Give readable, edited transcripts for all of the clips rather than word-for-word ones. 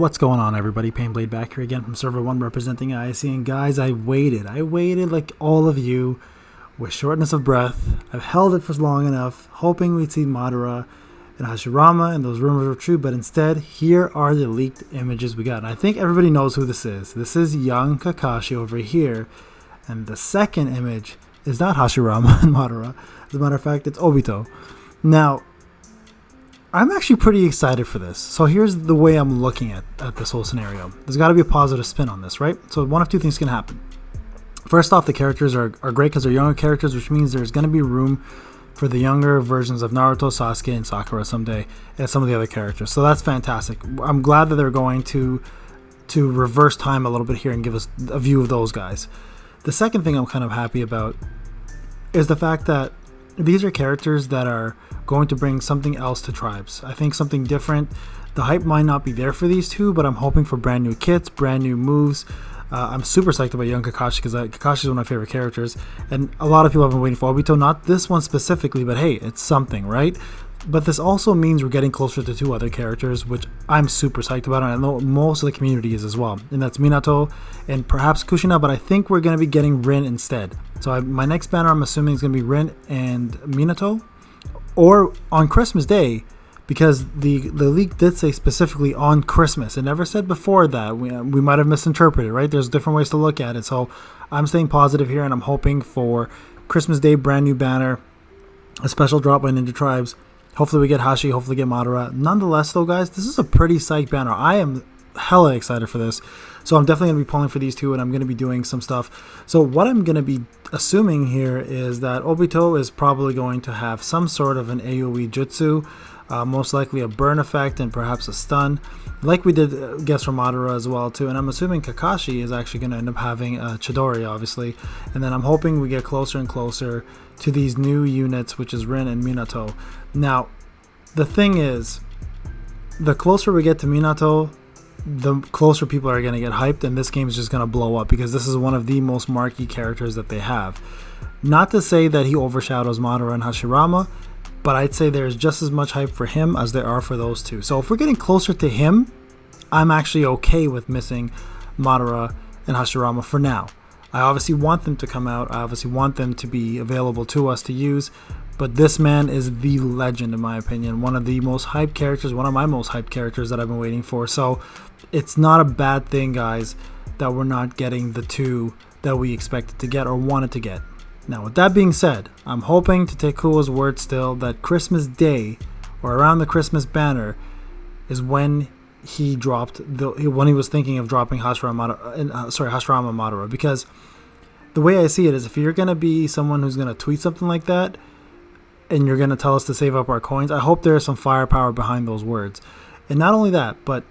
What's going on, everybody? Payneblade back here again from Server 1 representing IC. And guys, I waited like all of you with shortness of breath. I've held it for long enough, hoping we'd see Madara and Hashirama and those rumors were true, but instead, here are the leaked images we got. And I think everybody knows who this is. This is young Kakashi over here. And the second image is not Hashirama and Madara. As a matter of fact, it's Obito. Now, I'm actually pretty excited for this. So here's the way I'm looking at this whole scenario. There's got to be a positive spin on this, right? So one of two things can happen. First off, the characters are great because they're younger characters, which means there's going to be room for the younger versions of Naruto, Sasuke, and Sakura someday, and some of the other characters. So that's fantastic. I'm glad that they're going to reverse time a little bit here and give us a view of those guys. The second thing I'm kind of happy about is the fact that these are characters that are going to bring something else to Tribes. I think something different. The hype might not be there for these two, but I'm hoping for brand new kits, brand new moves. I'm super psyched about young Kakashi because Kakashi is one of my favorite characters, and a lot of people have been waiting for Obito. Not this one specifically, but hey, it's something, right? But this also means we're getting closer to two other characters, which I'm super psyched about, and I know most of the community is as well. And that's Minato and perhaps Kushina, but I think we're going to be getting Rin instead. So my next banner, I'm assuming, is going to be Rin and Minato, or on Christmas Day, because the leak did say specifically on Christmas. It never said before that. We might have misinterpreted, right? There's different ways to look at it. So I'm staying positive here, and I'm hoping for Christmas Day, brand new banner, a special drop by Ninja Tribes. Hopefully we get Hashi, hopefully get Madara. Nonetheless, though, guys, this is a pretty psyched banner. I am hella excited for this. So I'm definitely going to be pulling for these two, and I'm going to be doing some stuff. So what I'm going to be assuming here is that Obito is probably going to have some sort of an AoE jutsu, most likely a burn effect and perhaps a stun, like we did guess from Madara as well too. And I'm assuming Kakashi is actually going to end up having Chidori, obviously. And then I'm hoping we get closer and closer to these new units, which is Rin and Minato. Now, the thing is, the closer we get to Minato, the closer people are going to get hyped, and this game is just going to blow up because this is one of the most marquee characters that they have. Not to say that he overshadows Madara and Hashirama, but I'd say there's just as much hype for him as there are for those two. So if we're getting closer to him, I'm actually okay with missing Madara and Hashirama for now. I obviously want them to come out. I obviously want them to be available to us to use. But this man is the legend, in my opinion. One of the most hyped characters, one of my most hyped characters that I've been waiting for. So it's not a bad thing, guys, that we're not getting the two that we expected to get or wanted to get. Now, with that being said, I'm hoping to take Kuo's word still that Christmas Day or around the Christmas banner is when he dropped when he was thinking of dropping Hashirama and Madara, because the way I see it is if you're going to be someone who's going to tweet something like that and you're going to tell us to save up our coins, I hope there's some firepower behind those words. And not only that, but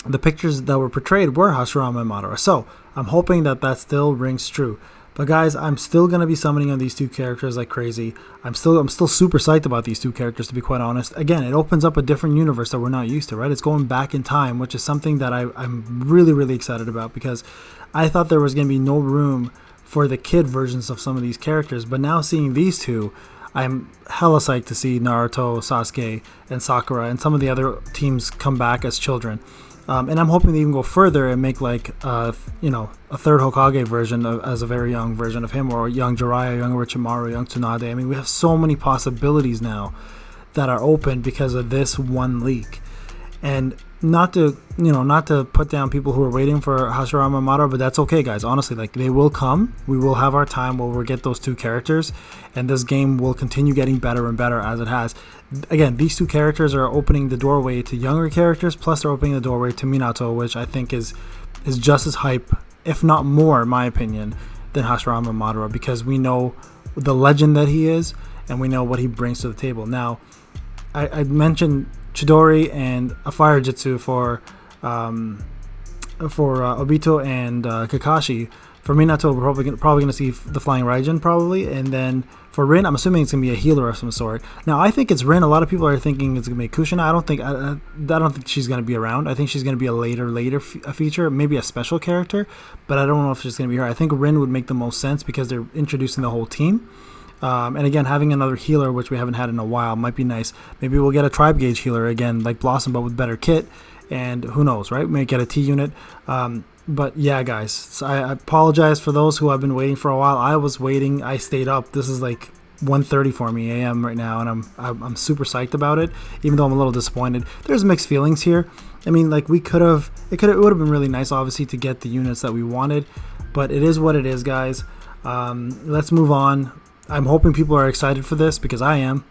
the pictures that were portrayed were Hashirama and Madara. So I'm hoping that still rings true. But guys, I'm still going to be summoning on these two characters like crazy. I'm still super psyched about these two characters, to be quite honest. Again, it opens up a different universe that we're not used to, right? It's going back in time, which is something that I'm really, really excited about, because I thought there was going to be no room for the kid versions of some of these characters. But now seeing these two, I'm hella psyched to see Naruto, Sasuke, and Sakura, and some of the other teams come back as children. And I'm hoping they even go further and make like a third Hokage version as a very young version of him, or young Jiraiya, young Orochimaru, young Tsunade. I mean, we have so many possibilities now that are open because of this one leak. And not to put down people who are waiting for Hashirama and Madara, but that's okay, guys. Honestly, like, they will come. We will have our time where we'll get those two characters, and this game will continue getting better and better as it has. Again, these two characters are opening the doorway to younger characters, plus they're opening the doorway to Minato, which I think is just as hype, if not more, in my opinion, than Hashirama and Madara, because we know the legend that he is, and we know what he brings to the table. Now, I mentioned Chidori and a fire jutsu for Obito and Kakashi. For Minato, we're probably going to see the Flying Raijin, probably. And then for Rin, I'm assuming it's going to be a healer of some sort. Now, I think it's Rin. A lot of people are thinking it's going to be Kushina. I don't think she's going to be around. I think she's going to be a later feature, maybe a special character. But I don't know if she's going to be her. I think Rin would make the most sense because they're introducing the whole team. And again, having another healer, which we haven't had in a while, might be nice. Maybe we'll get a Tribe Gauge healer again, like Blossom, but with better kit. and who knows, right? We may get a T unit. But yeah, guys, so I apologize for those who have been waiting for a while. I was waiting. I stayed up. This is like 1:30 for me a.m. right now, and I'm super psyched about it, even though I'm a little disappointed. There's mixed feelings here. I mean, like, it would have been really nice, obviously, to get the units that we wanted, but it is what it is, guys. Let's move on. I'm hoping people are excited for this, because I am.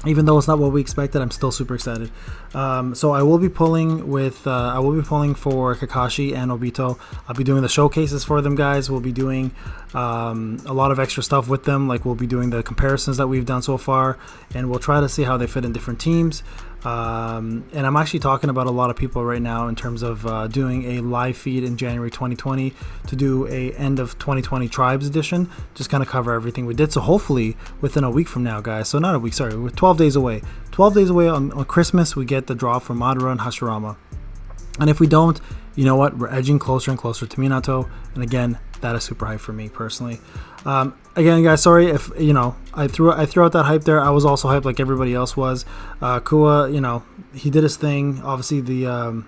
Even though it's not what we expected, I'm still super excited. So I will be pulling for Kakashi and Obito. I'll be doing the showcases for them, guys. We'll be doing a lot of extra stuff with them. Like, we'll be doing the comparisons that we've done so far, and we'll try to see how they fit in different teams. And I'm actually talking about a lot of people right now in terms of doing a live feed in January 2020 to do a end of 2020 Tribes edition, just kind of cover everything we did. So hopefully within a week from now, guys, so not a week, sorry, we're 12 days away. 12 days away on Christmas, we get the drop from Madara and Hashirama. And if we don't, you know what, we're edging closer and closer to Minato, and again, that is super hype for me personally. Again, guys, sorry if, you know, I threw out that hype there. I was also hyped like everybody else was. Kua, you know, he did his thing. Obviously, the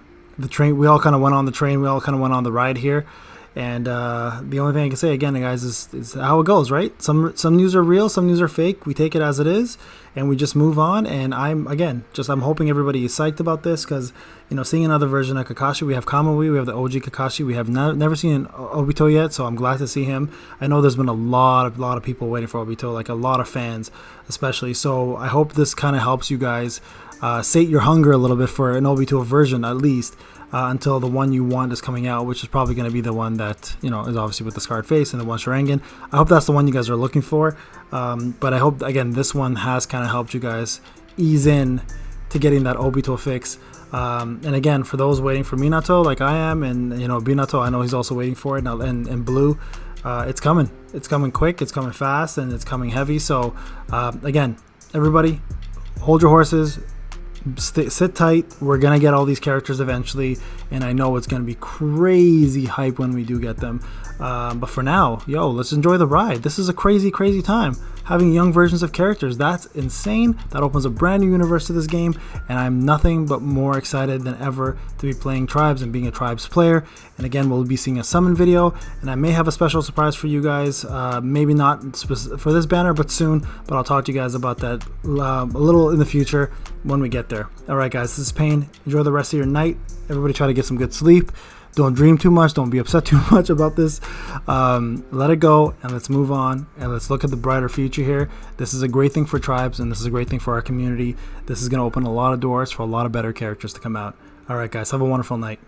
train, we all kind of went on the train. We all kind of went on the ride here. And the only thing I can say again, guys, is how it goes, right? Some news are real, some news are fake. We take it as it is, and we just move on. And I'm hoping everybody is psyched about this, because, you know, seeing another version of Kakashi, we have Kamui, we have the OG Kakashi, we have never seen Obito yet, so I'm glad to see him. I know there's been a lot of people waiting for Obito, like a lot of fans, especially. So I hope this kind of helps you guys sate your hunger a little bit for an Obito version, at least. Until the one you want is coming out, which is probably going to be the one that, you know, is obviously with the scarred face and the one Sharingan. I hope that's the one you guys are looking for. But I hope, again, this one has kind of helped you guys ease in to getting that Obito fix. And again, for those waiting for Minato, like I am, and, you know, Minato, I know he's also waiting for it. And Blue, it's coming. It's coming quick. It's coming fast, and it's coming heavy. So, again, everybody, hold your horses. Sit tight. We're gonna get all these characters eventually, and I know it's gonna be crazy hype when we do get them. But for now, let's enjoy the ride. This is a crazy time. Having young versions of characters, that's insane. That opens a brand new universe to this game, and I'm nothing but more excited than ever to be playing Tribes and being a Tribes player. And again, we'll be seeing a summon video, and I may have a special surprise for you guys. Maybe not for this banner, but soon. But I'll talk to you guys about that a little in the future when we get there. Alright, guys, this is Payne. Enjoy the rest of your night. Everybody try to get some good sleep. Don't dream too much. Don't be upset too much about this. Let it go, and let's move on, and let's look at the brighter future here. This is a great thing for Tribes, and this is a great thing for our community. This is going to open a lot of doors for a lot of better characters to come out. Alright, guys, have a wonderful night.